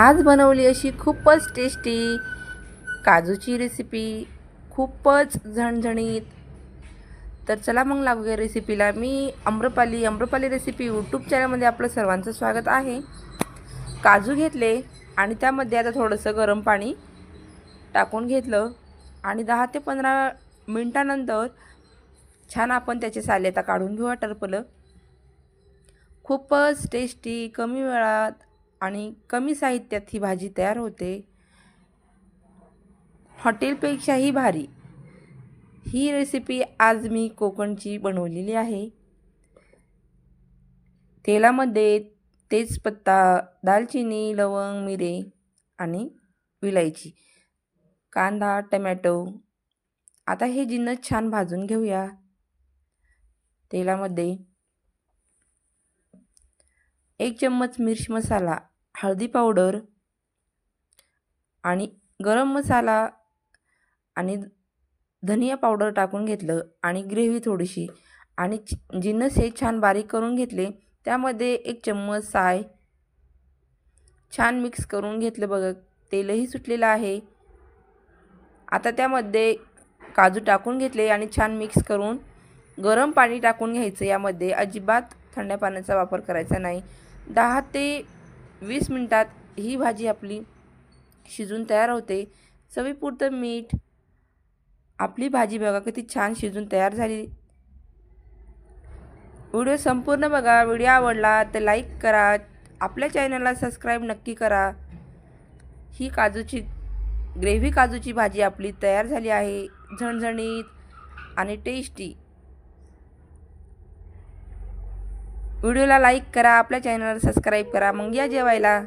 आज बनवली अशी खूपच टेस्टी काजूची रेसिपी, खूपच झणझणीत. तर चला मग लागूया रेसिपीला. मी आम्रपाली रेसिपी यूट्यूब चॅनलमध्ये आपलं सर्वांचं स्वागत आहे. काजू घेतले आणि त्यामध्ये आता थोडंसं गरम पाणी टाकून घेतलं आणि 10 ते 15 मिनटानंतर छान आपण त्याचे साले आता काढून घेऊ टरफलं. खूपच टेस्टी, कमी वेळात आणि कमी साहित्यात ही भाजी तयार होते. हॉटेलपेक्षाही भारी ही रेसिपी आज मी कोकणची बनवलेली आहे. तेलामध्ये तेजपत्ता, दालचिनी, लवंग, मिरे आणि विलायची, कांदा, टमॅटो. आता हे जिन्नस छान भाजून घेऊया. तेलामध्ये 1 चम्मच मिर्च मसाला, हळदी पावडर आणि गरम मसाला आणि धनिया पावडर टाकून घेतलं आणि ग्रेव्ही थोडीशी आणि जिन्नस हे छान बारीक करून घेतले. त्यामध्ये 1 चम्मच साय छान मिक्स करून घेतलं. बघा, तेलही सुटलेलं आहे. आता त्यामध्ये काजू टाकून घेतले आणि छान मिक्स करून गरम पाणी टाकून घ्यायचं. यामध्ये अजिबात थंड पाण्याचा वापर करायचा नाही. 10 ते 20 मिनिटात ही भाजी आपली शिजून तयार होते. चवीपुरतं मीठ. आपली भाजी बघा किती छान शिजून तयार झाली. व्हिडिओ संपूर्ण बघा. व्हिडिओ आवडला तर लाईक करा. आपल्या चॅनलला सबस्क्राईब नक्की करा. ही काजूची भाजी आपली तयार झाली आहे, झणझणीत आणि टेस्टी. व्हिडिओला लाईक करा, आपल्या चॅनलला सबस्क्राईब करा. मग या जेवायला.